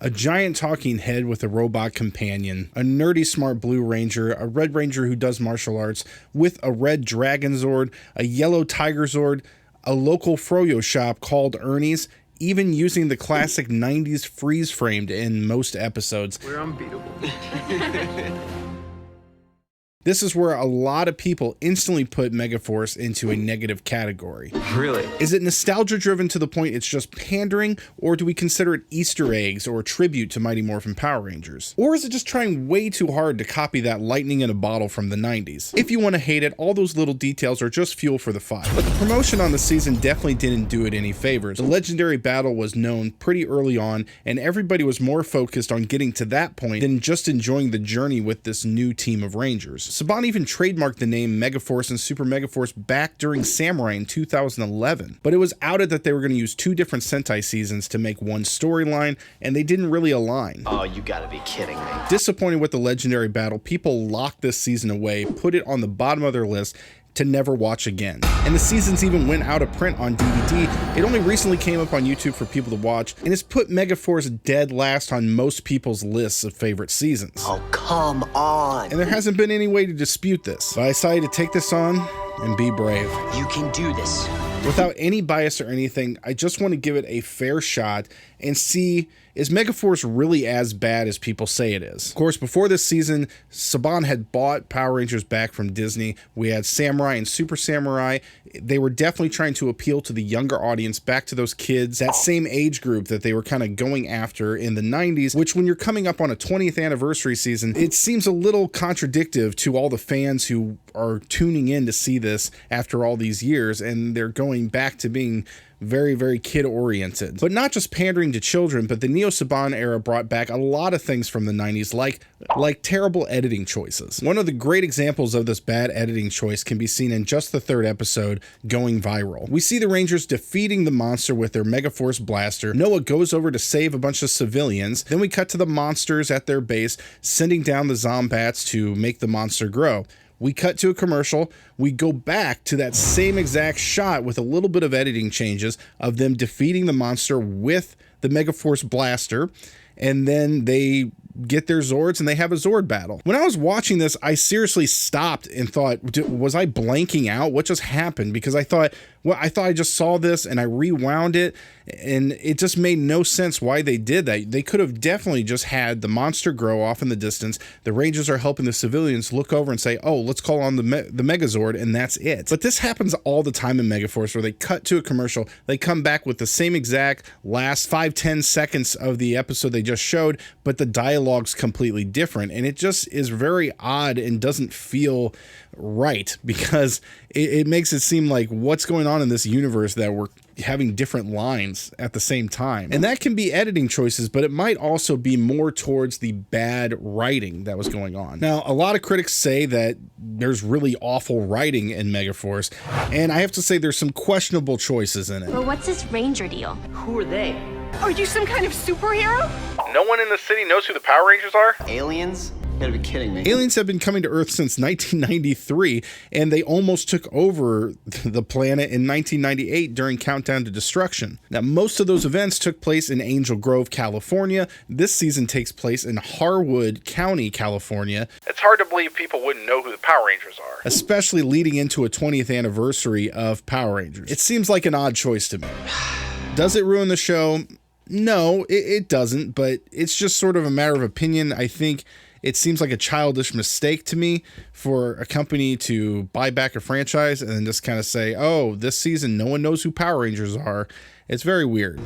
A giant talking head with a robot companion, a nerdy smart blue ranger, a red ranger who does martial arts with a red dragon Zord, a yellow tiger Zord, a local froyo shop called Ernie's, even using the classic 90s freeze framed in most episodes. We're unbeatable. This is where a lot of people instantly put Megaforce into a negative category. Really? Is it nostalgia driven to the point it's just pandering, or do we consider it Easter eggs or a tribute to Mighty Morphin Power Rangers? Or is it just trying way too hard to copy that lightning in a bottle from the 90s? If you want to hate it, all those little details are just fuel for the fire. But the promotion on the season definitely didn't do it any favors. The legendary battle was known pretty early on, and everybody was more focused on getting to that point than just enjoying the journey with this new team of Rangers. Saban even trademarked the name Megaforce and Super Megaforce back during Samurai in 2011, but it was outed that they were going to use two different Sentai seasons to make one storyline, and they didn't really align. Oh, you gotta be kidding me. Disappointed with the legendary battle, people locked this season away, put it on the bottom of their list to never watch again. And the seasons even went out of print on DVD. It only recently came up on YouTube for people to watch, and it's put Megaforce dead last on most people's lists of favorite seasons. Oh, come on. And there hasn't been any way to dispute this. But I decided to take this on and be brave. You can do this. Without any bias or anything, I just want to give it a fair shot and see, is Megaforce really as bad as people say it is? Of course, before this season, Saban had bought Power Rangers back from Disney. We had Samurai and Super Samurai. They were definitely trying to appeal to the younger audience, back to those kids, that same age group that they were kind of going after in the 90s, which when you're coming up on a 20th anniversary season, it seems a little contradictory to all the fans who are tuning in to see this after all these years, and they're going back to being very, very kid-oriented. But not just pandering to children, but the Neo-Saban era brought back a lot of things from the 90s, like terrible editing choices. One of the great examples of this bad editing choice can be seen in just the third episode, Going Viral. We see the Rangers defeating the monster with their Megaforce blaster. Noah goes over to save a bunch of civilians. Then we cut to the monsters at their base, sending down the Zombats to make the monster grow. We cut to a commercial. We go back to that same exact shot with a little bit of editing changes of them defeating the monster with the Megaforce blaster. And then they get their Zords and they have a Zord battle. When I was watching this, I seriously stopped and thought, was I blanking out? What just happened? Because I thought I just saw this and I rewound it, and it just made no sense why they did that. They could have definitely just had the monster grow off in the distance. The Rangers are helping the civilians look over and say, oh, let's call on the Megazord, and that's it. But this happens all the time in Megaforce, where they cut to a commercial, they come back with the same exact last 5-10 seconds of the episode they just showed, but the dialogue's completely different, and it just is very odd and doesn't feel right, because it makes it seem like what's going on in this universe that we're having different lines at the same time. And that can be editing choices, but it might also be more towards the bad writing that was going on. Now, a lot of critics say that there's really awful writing in Megaforce, and I have to say there's some questionable choices in it. Well, what's this Ranger deal? Who are they? Are you some kind of superhero? No one in the city knows who the Power Rangers are? Aliens? You gotta be kidding me. Aliens have been coming to Earth since 1993, and they almost took over the planet in 1998 during Countdown to Destruction. Now, most of those events took place in Angel Grove, California. This season takes place in Harwood County, California. It's hard to believe people wouldn't know who the Power Rangers are, especially leading into a 20th anniversary of Power Rangers. It seems like an odd choice to me. Does it ruin the show? No, it doesn't, but it's just sort of a matter of opinion. I think it seems like a childish mistake to me for a company to buy back a franchise and then just kind of say, oh, this season no one knows who Power Rangers are. It's very weird.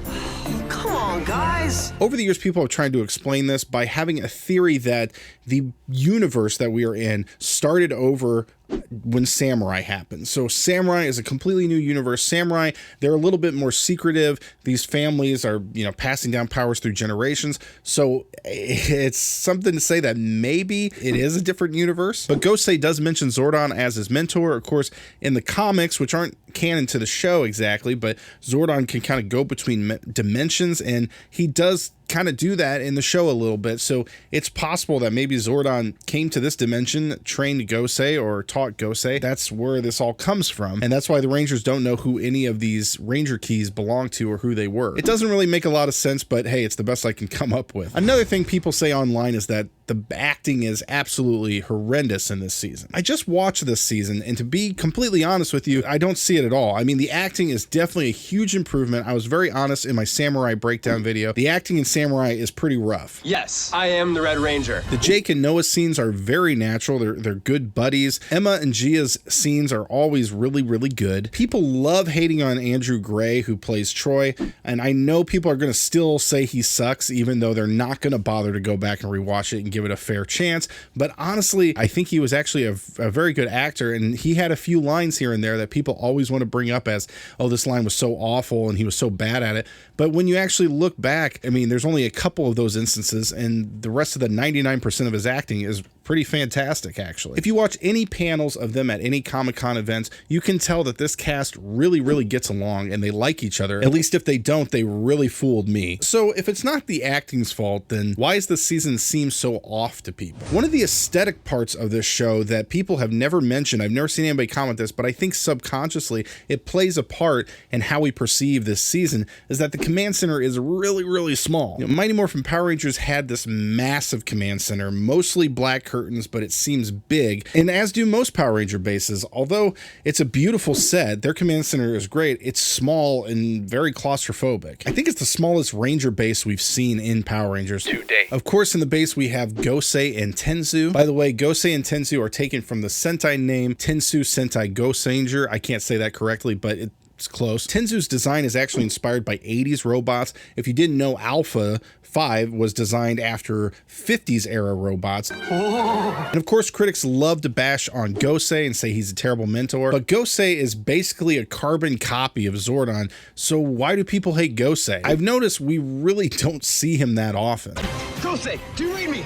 Come on, guys. Over the years, people have tried to explain this by having a theory that the universe that we are in started over when Samurai happened. So Samurai is a completely new universe. Samurai, they're a little bit more secretive. These families are, passing down powers through generations. So it's something to say that maybe it is a different universe. But Gosei does mention Zordon as his mentor. Of course, in the comics, which aren't canon to the show exactly, but Zordon can kind of go between dimensions, and he does kind of do that in the show a little bit. So it's possible that maybe Zordon came to this dimension, trained Gosei or taught Gosei. That's where this all comes from. And that's why the Rangers don't know who any of these Ranger keys belong to or who they were. It doesn't really make a lot of sense, but hey, it's the best I can come up with. Another thing people say online is that the acting is absolutely horrendous in this season. I just watched this season, and to be completely honest with you, I don't see it at all. I mean, the acting is definitely a huge improvement. I was very honest in my Samurai breakdown video. The acting in Samurai is pretty rough. Yes, I am the Red Ranger. The Jake and Noah scenes are very natural. They're good buddies. Emma and Gia's scenes are always really, really good. People love hating on Andrew Gray, who plays Troy, and I know people are going to still say he sucks, even though they're not going to bother to go back and rewatch it and give it a fair chance. But honestly, I think he was actually a very good actor, and he had a few lines here and there that people always want to bring up as, oh, this line was so awful and he was so bad at it. But when you actually look back, I mean, there's only a couple of those instances, and the rest of the 99% of his acting is pretty fantastic, actually. If you watch any panels of them at any Comic-Con events, you can tell that this cast really, really gets along and they like each other. At least if they don't, they really fooled me. So if it's not the acting's fault, then why does the season seem so off to people? One of the aesthetic parts of this show that people have never mentioned, I've never seen anybody comment this, but I think subconsciously it plays a part in how we perceive this season, is that the command center is really, really small. You know, Mighty Morphin Power Rangers had this massive command center, mostly black curtains, but it seems big, and as do most Power Ranger bases. Although it's a beautiful set, their command center is great, it's small and very claustrophobic. I think it's the smallest Ranger base we've seen in Power Rangers to date. Of course, in the base we have Gosei and Tensu. By the way, Gosei and Tensu are taken from the Sentai name Tensu Sentai Gosanger. I can't say that correctly, but it's close. Tensu's design is actually inspired by 80s robots. If you didn't know, Alpha 5 was designed after 50s era robots. And of course, critics love to bash on Gosei and say he's a terrible mentor, but Gosei is basically a carbon copy of Zordon, so why do people hate Gosei? I've noticed we really don't see him that often. Gosei, do you read me?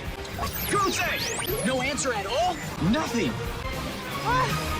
Gosei! No answer at all? Nothing.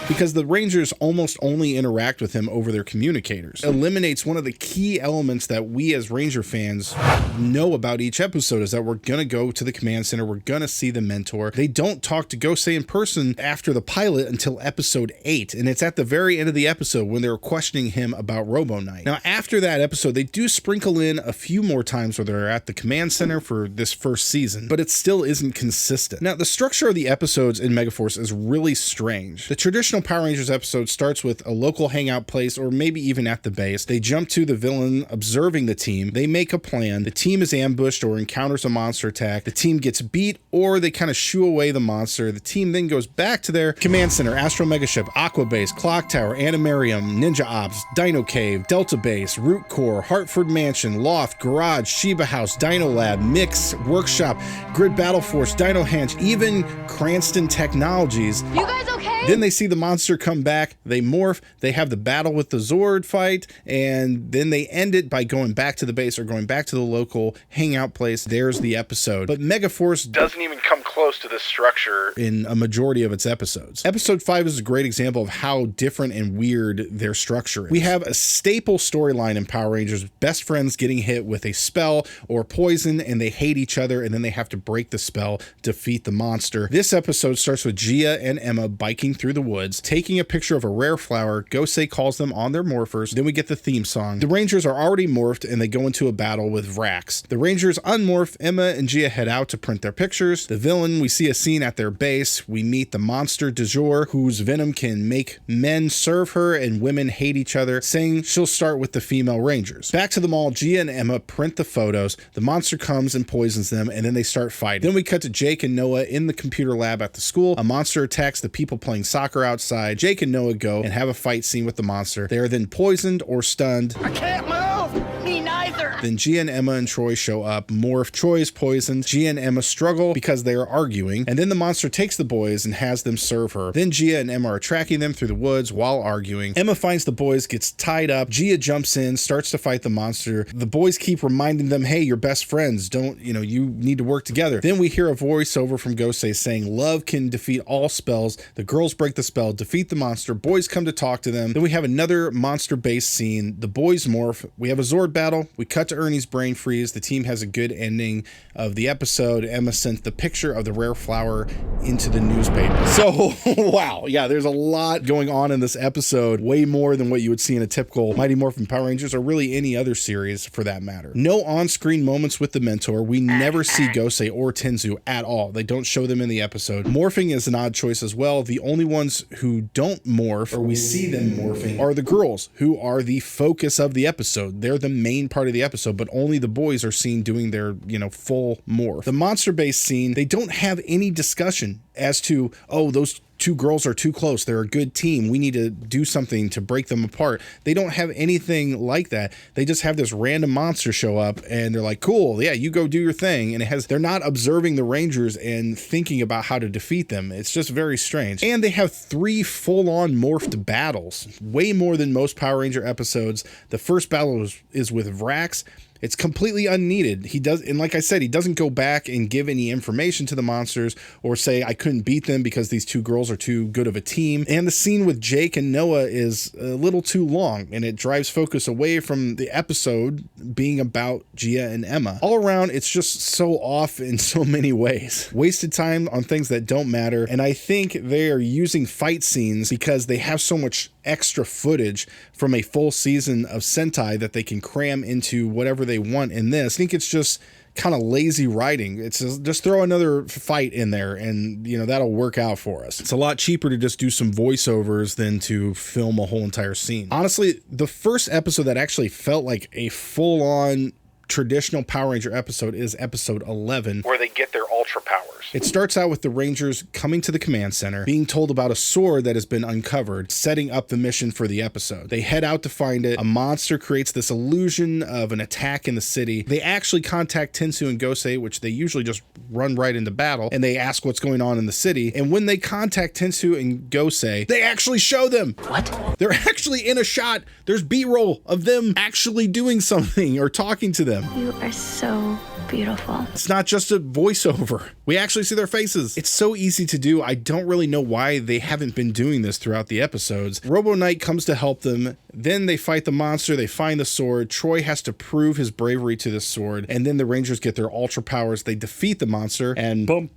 Because the Rangers almost only interact with him over their communicators. Eliminates one of the key elements that we as Ranger fans know about each episode, is that we're gonna go to the command center, we're gonna see the mentor. They don't talk to Gosei in person after the pilot until episode 8, and it's at the very end of the episode when they're questioning him about Robo Knight. Now, after that episode, they do sprinkle in a few more times where they're at the command center for this first season, but it still isn't consistent. Now, the structure of the episodes in Megaforce is really strange. The traditional Power Rangers episode starts with a local hangout place, or maybe even at the base. They jump to the villain observing the team. They make a plan. The team is ambushed or encounters a monster attack. The team gets beat, or they kind of shoo away the monster. The team then goes back to their command center, Astro Megaship, Aqua Base, Clock Tower, Animarium, Ninja Ops, Dino Cave, Delta Base, Root Core, Hartford Mansion, Loft, Garage, Shiba House, Dino Lab, Mix, Workshop, Grid Battle Force, Dino Hench, even Cranston Technologies. You guys okay? Then they see the monster come back, they morph, they have the battle with the Zord fight, and then they end it by going back to the base or going back to the local hangout place. There's the episode. But Megaforce doesn't even come close to this structure in a majority of its episodes. Episode 5 is a great example of how different and weird their structure is. We have a staple storyline in Power Rangers, best friends getting hit with a spell or poison, and they hate each other, and then they have to break the spell, defeat the monster. This episode starts with Gia and Emma biking through the woods, taking a picture of a rare flower. Gosei calls them on their morphers. Then we get the theme song. The Rangers are already morphed and they go into a battle with Vrax. The Rangers unmorph. Emma and Gia head out to print their pictures. The villain, we see a scene at their base. We meet the monster du jour, whose venom can make men serve her and women hate each other, saying she'll start with the female Rangers. Back to the mall, Gia and Emma print the photos. The monster comes and poisons them, and then they start fighting. Then we cut to Jake and Noah in the computer lab at the school. A monster attacks the people playing soccer outside. Jake and Noah go and have a fight scene with the monster. They are then poisoned or stunned. I can't move! Me neither. Then Gia and Emma and Troy show up. Morph. Troy is poisoned. Gia and Emma struggle because they are arguing. And then the monster takes the boys and has them serve her. Then Gia and Emma are tracking them through the woods while arguing. Emma finds the boys, gets tied up. Gia jumps in, starts to fight the monster. The boys keep reminding them, hey, you're best friends. Don't, you need to work together. Then we hear a voiceover from Gosei saying love can defeat all spells. The girls break the spell, defeat the monster. Boys come to talk to them. Then we have another monster-based scene. The boys morph. We have a Zord battle. We cut cut to Ernie's brain freeze. The team has a good ending of the episode. Emma sent the picture of the rare flower into the newspaper. So, wow. Yeah, there's a lot going on in this episode. Way more than what you would see in a typical Mighty Morphin Power Rangers, or really any other series for that matter. No on-screen moments with the mentor. We never see Gosei or Tenzu at all. They don't show them in the episode. Morphing is an odd choice as well. The only ones who don't morph, or we see them morphing, are the girls, who are the focus of the episode. They're the main part of the episode, but only the boys are seen doing their, full morph. The monster base scene, they don't have any discussion as to, oh, those two girls are too close. They're a good team. We need to do something to break them apart. They don't have anything like that. They just have this random monster show up and they're like, cool, yeah, you go do your thing. And they're not observing the Rangers and thinking about how to defeat them. It's just very strange. And they have 3 full-on morphed battles, way more than most Power Ranger episodes. The first battle is with Vrax. It's completely unneeded. And like I said, he doesn't go back and give any information to the monsters or say, I couldn't beat them because these 2 girls are too good of a team. And the scene with Jake and Noah is a little too long, and it drives focus away from the episode being about Gia and Emma. All around, it's just so off in so many ways. Wasted time on things that don't matter, and I think they are using fight scenes because they have so much extra footage from a full season of Sentai that they can cram into whatever they want in this. I think it's just kind of lazy writing. It's just throw another fight in there and that'll work out for us. It's a lot cheaper to just do some voiceovers than to film a whole entire scene. Honestly, the first episode that actually felt like a full-on traditional Power Ranger episode is episode 11, where they get their ultra powers. It starts out with the Rangers coming to the command center, being told about a sword that has been uncovered, setting up the mission for the episode. They head out to find it. A monster creates this illusion of an attack in the city. They actually contact Tensu and Gosei, which they usually just run right into battle, and they ask what's going on in the city. And when they contact Tensu and Gosei, they actually show them. What? They're actually in a shot. There's B-roll of them actually doing something or talking to them. You are so beautiful. It's not just a voiceover. We actually see their faces. It's so easy to do. I don't really know why they haven't been doing this throughout the episodes. Robo Knight comes to help them. Then they fight the monster. They find the sword. Troy has to prove his bravery to this sword. And then the Rangers get their ultra powers. They defeat the monster and bum.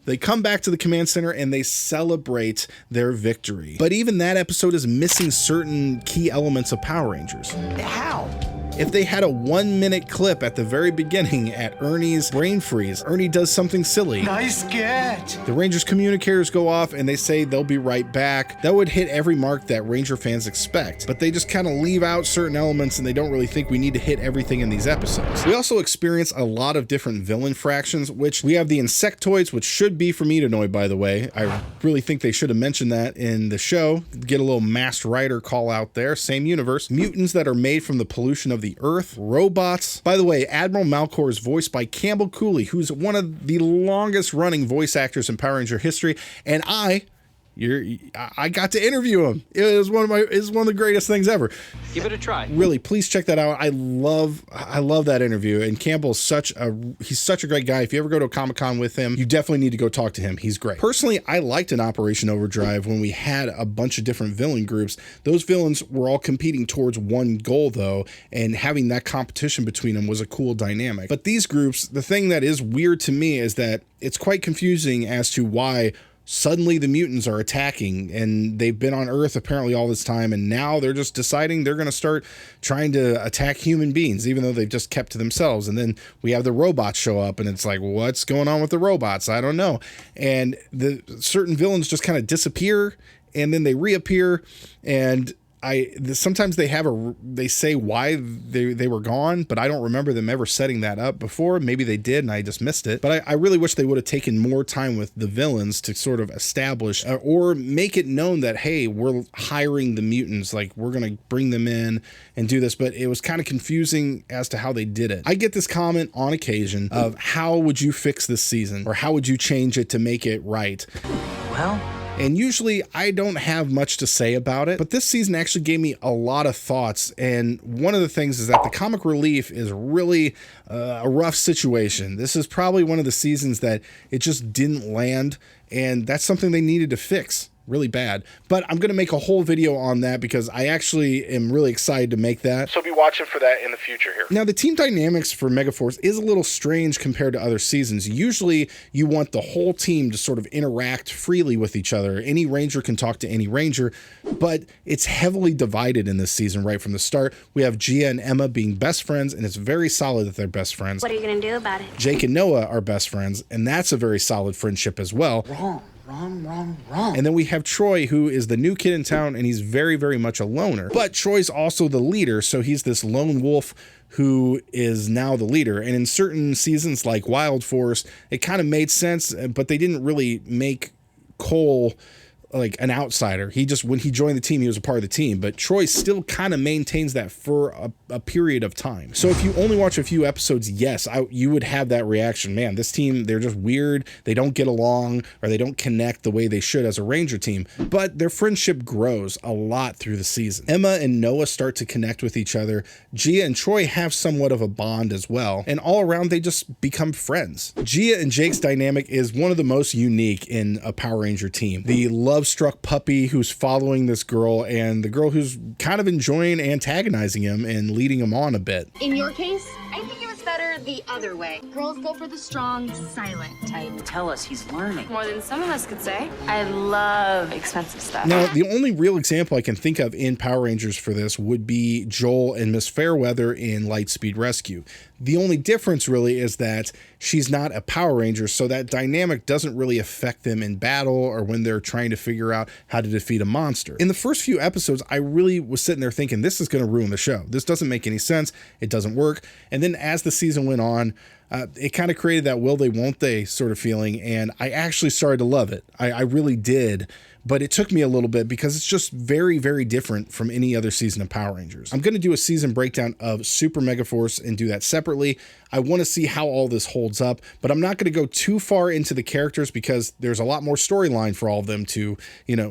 They come back to the command center and they celebrate their victory. But even that episode is missing certain key elements of Power Rangers. How? If they had a 1-minute clip at the very beginning at Ernie's brain freeze, Ernie does something silly. Nice get. The Rangers communicators go off and they say they'll be right back. That would hit every mark that Ranger fans expect, but they just kind of leave out certain elements and they don't really think we need to hit everything in these episodes. We also experience a lot of different villain fractions, which we have the Insectoids, which should be from Edenoi, by the way. I really think they should have mentioned that in the show. Get a little Masked Rider call out there. Same universe. Mutants that are made from the pollution of the Earth. Robots. By the way, Admiral Malcor is voiced by Campbell Cooley, who's one of the longest running voice actors in Power Ranger history, and I got to interview him. It was one of the greatest things ever. Give it a try. Really, please check that out. I love that interview. And Campbell's such a great guy. If you ever go to a Comic-Con with him, you definitely need to go talk to him. He's great. Personally, I liked in Operation Overdrive when we had a bunch of different villain groups. Those villains were all competing towards one goal though, and having that competition between them was a cool dynamic. But these groups, the thing that is weird to me is that it's quite confusing as to why suddenly the mutants are attacking, and they've been on Earth apparently all this time, and now they're just deciding they're going to start trying to attack human beings, even though they've just kept to themselves. And then we have the robots show up, and it's like, what's going on with the robots? I don't know. And the certain villains just kind of disappear, and then they reappear, and sometimes they say why they were gone, but I don't remember them ever setting that up before. Maybe they did and I just missed it. But I really wish they would have taken more time with the villains to sort of establish or make it known that, hey, we're hiring the mutants, like we're going to bring them in and do this. But it was kind of confusing as to how they did it. I get this comment on occasion of how would you fix this season, or how would you change it to make it right? Well, and usually I don't have much to say about it, but this season actually gave me a lot of thoughts. And one of the things is that the comic relief is really a rough situation. This is probably one of the seasons that it just didn't land, and that's something they needed to fix. really bad. But I'm going to make a whole video on that because I actually am really excited to make that. So be watching for that in the future here. Now, the team dynamics for Megaforce is a little strange compared to other seasons. Usually, you want the whole team to sort of interact freely with each other. Any ranger can talk to any ranger, but it's heavily divided in this season right from the start. We have Gia and Emma being best friends, and it's very solid that they're best friends. What are you going to do about it? Jake and Noah are best friends, and that's a very solid friendship as well. Wrong. And then we have Troy, who is the new kid in town, and he's very, very much a loner. But Troy's also the leader, so he's this lone wolf who is now the leader. And in certain seasons like Wild Force, it kind of made sense, but they didn't really make Cole like an outsider. He just, when he joined the team, he was a part of the team, but Troy still kind of maintains that for a period of time. So if you only watch a few episodes, yes, you would have that reaction. Man, this team, they're just weird. They don't get along, or they don't connect the way they should as a Ranger team, but their friendship grows a lot through the season. Emma and Noah start to connect with each other. Gia and Troy have somewhat of a bond as well, and all around they just become friends. Gia and Jake's dynamic is one of the most unique in a Power Ranger team. The love-struck puppy who's following this girl, and the girl who's kind of enjoying antagonizing him and leading him on a bit. In your case, I think it was better the other way. Girls go for the strong, silent type. Tell us he's learning. More than some of us could say. I love expensive stuff. Now, the only real example I can think of in Power Rangers for this would be Joel and Miss Fairweather in Lightspeed Rescue. The only difference really is that she's not a Power Ranger, so that dynamic doesn't really affect them in battle or when they're trying to figure out how to defeat a monster. In the first few episodes, I really was sitting there thinking, this is going to ruin the show. This doesn't make any sense. It doesn't work. And then as the season went on, it kind of created that will they, won't they sort of feeling, and I actually started to love it. I really did. But it took me a little bit because it's just very, very different from any other season of Power Rangers. I'm going to do a season breakdown of Super Megaforce and do that separately. I want to see how all this holds up, but I'm not going to go too far into the characters because there's a lot more storyline for all of them to,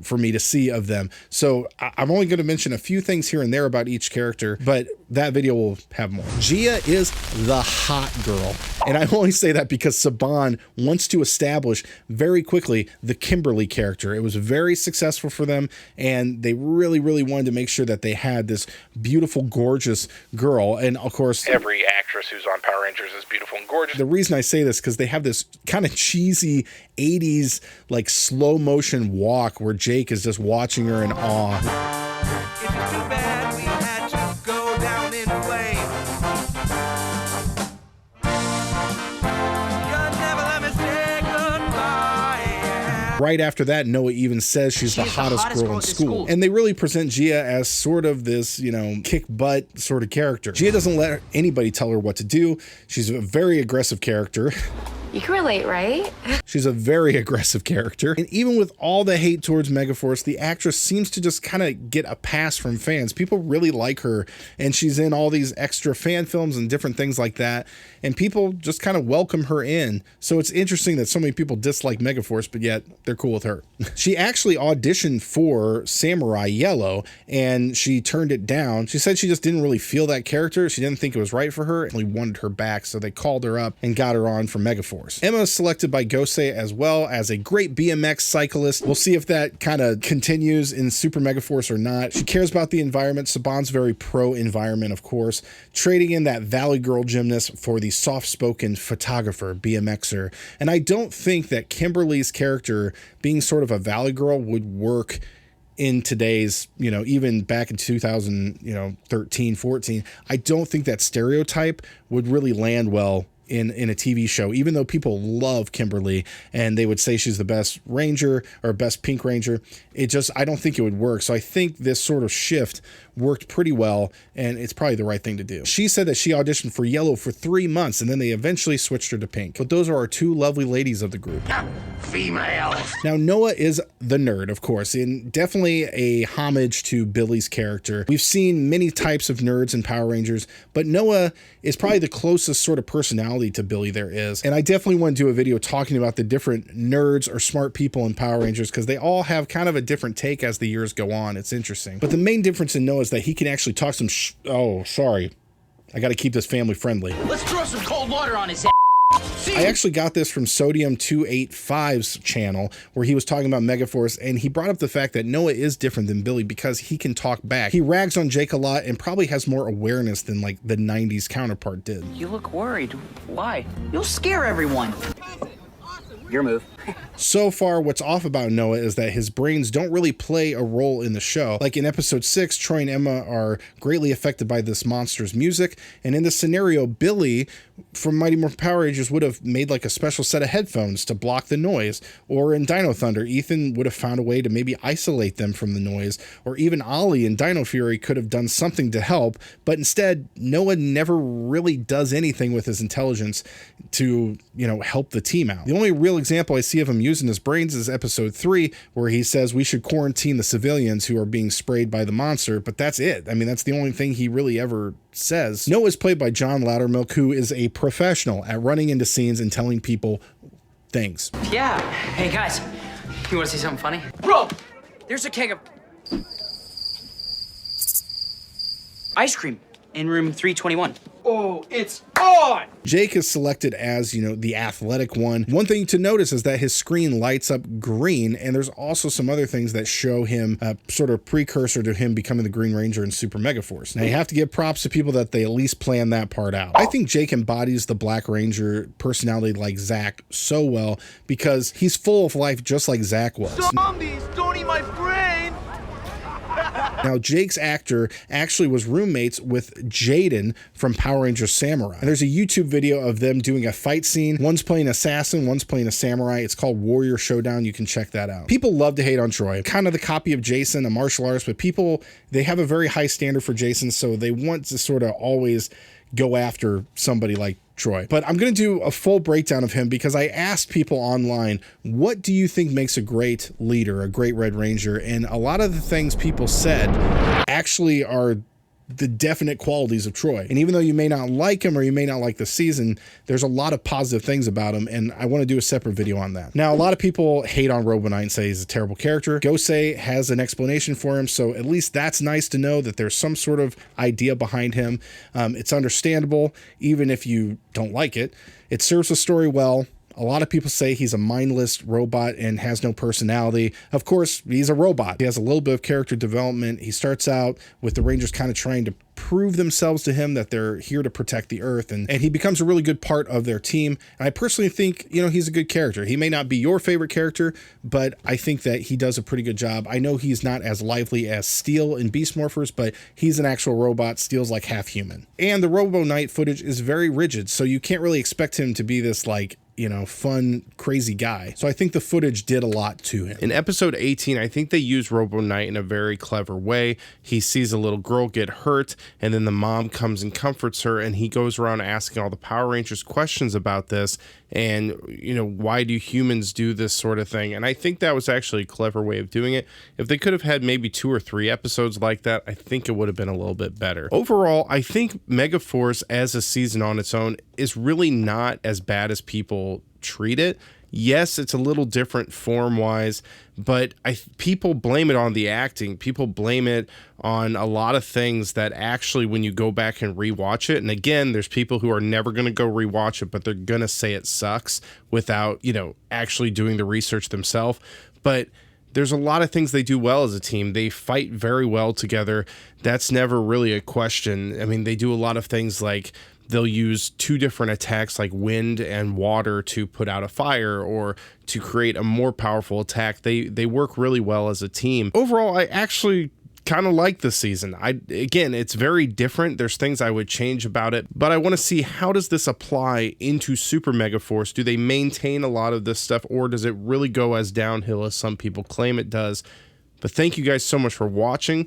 for me to see of them. So I'm only going to mention a few things here and there about each character, but that video will have more. Gia is the hot girl. And I only say that because Saban wants to establish very quickly the Kimberly character. It was very successful for them, and they really, really wanted to make sure that they had this beautiful, gorgeous girl. And of course, every actress who's on Power Rangers is beautiful and gorgeous. The reason I say this because they have this kind of cheesy 80s like slow motion walk where Jake is just watching her in awe. If it's too bad we had to go down in flames. You never let me say goodbye. Right after that, Noah even says she's the hottest girl in school. And they really present Gia as sort of this, kick butt sort of character. Gia doesn't let anybody tell her what to do. She's a very aggressive character. You can relate, right? She's a very aggressive character. And even with all the hate towards Megaforce, the actress seems to just kind of get a pass from fans. People really like her, and she's in all these extra fan films and different things like that. And people just kind of welcome her in. So it's interesting that so many people dislike Megaforce, but yet they're cool with her. She actually auditioned for Samurai Yellow, and she turned it down. She said she just didn't really feel that character. She didn't think it was right for her, and they wanted her back. So they called her up and got her on for Megaforce. Emma is selected by Gosei as well as a great BMX cyclist. We'll see if that kind of continues in Super Megaforce or not. She cares about the environment. Saban's very pro-environment, of course, trading in that Valley Girl gymnast for the soft-spoken photographer, BMXer. And I don't think that Kimberly's character being sort of a Valley Girl would work in today's, even back in 2013, 14. I don't think that stereotype would really land well in a TV show, even though people love Kimberly and they would say she's the best Ranger or best Pink Ranger. I don't think it would work. So I think this sort of shift worked pretty well, and it's probably the right thing to do. She said that she auditioned for Yellow for 3 months, and then they eventually switched her to Pink. But those are our two lovely ladies of the group. Female. Now, Noah is the nerd, of course, and definitely a homage to Billy's character. We've seen many types of nerds in Power Rangers, but Noah is probably the closest sort of personality to Billy there is. And I definitely want to do a video talking about the different nerds or smart people in Power Rangers because they all have kind of a different take as the years go on. It's interesting. But the main difference in Noah is that he can actually talk some oh, sorry. I got to keep this family friendly. Let's throw some cold water on his head. I actually got this from Sodium 285's channel, where he was talking about Megaforce, and he brought up the fact that Noah is different than Billy because he can talk back. He rags on Jake a lot and probably has more awareness than like the 90s counterpart did. You look worried. Why? You'll scare everyone. Your move. So far, what's off about Noah is that his brains don't really play a role in the show. Like in episode 6, Troy and Emma are greatly affected by this monster's music, and in this scenario, Billy from Mighty Morphin Power Rangers would have made like a special set of headphones to block the noise, or in Dino Thunder, Ethan would have found a way to maybe isolate them from the noise, or even Ollie in Dino Fury could have done something to help, but instead, Noah never really does anything with his intelligence to, help the team out. The only real example I see of him using his brains is episode 3, where he says we should quarantine the civilians who are being sprayed by the monster, but that's it. I mean, that's the only thing he really ever says. Noah is played by John Loudermilk, who is a professional at running into scenes and telling people things. Yeah. Hey, guys. You want to see something funny? Bro! There's a keg of ice cream in room 321. Oh, it's on! Jake is selected as, the athletic one. One thing to notice is that his screen lights up green, and there's also some other things that show him a sort of precursor to him becoming the Green Ranger in Super Megaforce. Now, you have to give props to people that they at least plan that part out. I think Jake embodies the Black Ranger personality like Zach so well because he's full of life just like Zach was. Zombies, don't eat my brain! Now, Jake's actor actually was roommates with Jaden from Power Rangers Samurai. And there's a YouTube video of them doing a fight scene. One's playing assassin, one's playing a samurai. It's called Warrior Showdown. You can check that out. People love to hate on Troy. Kind of the copy of Jason, a martial artist, but people, they have a very high standard for Jason, so they want to sort of always go after somebody like Troy. But I'm going to do a full breakdown of him because I asked people online, what do you think makes a great leader, a great Red Ranger? And a lot of the things people said actually are the definite qualities of Troy. And even though you may not like him or you may not like the season, there's a lot of positive things about him, and I want to do a separate video on that. Now, a lot of people hate on Robo Knight and say he's a terrible character. Gosei has an explanation for him, so at least that's nice to know that there's some sort of idea behind him. It's understandable, even if you don't like it. It serves the story well. A lot of people say he's a mindless robot and has no personality. Of course, he's a robot. He has a little bit of character development. He starts out with the Rangers kind of trying to prove themselves to him that they're here to protect the Earth, and he becomes a really good part of their team. And I personally think, he's a good character. He may not be your favorite character, but I think that he does a pretty good job. I know he's not as lively as Steel in Beast Morphers, but he's an actual robot. Steel's like half human. And the Robo Knight footage is very rigid, so you can't really expect him to be this fun, crazy guy. So I think the footage did a lot to him. In episode 18, I think they used Robo Knight in a very clever way. He sees a little girl get hurt, and then the mom comes and comforts her, and he goes around asking all the Power Rangers questions about this, and, why do humans do this sort of thing? And I think that was actually a clever way of doing it. If they could have had maybe 2 or 3 episodes like that, I think it would have been a little bit better. Overall, I think Megaforce as a season on its own is really not as bad as people treat it. Yes, it's a little different form-wise, but people blame it on the acting. People blame it on a lot of things that actually, when you go back and rewatch it, and again, there's people who are never going to go rewatch it, but they're going to say it sucks without, actually doing the research themselves. But there's a lot of things they do well as a team. They fight very well together. That's never really a question. I mean, they do a lot of things like they'll use 2 different attacks like wind and water to put out a fire or to create a more powerful attack. They work really well as a team. Overall, I actually kind of like this season. Again, it's very different. There's things I would change about it, but I want to see, how does this apply into Super Megaforce? Do they maintain a lot of this stuff, or does it really go as downhill as some people claim it does? But thank you guys so much for watching.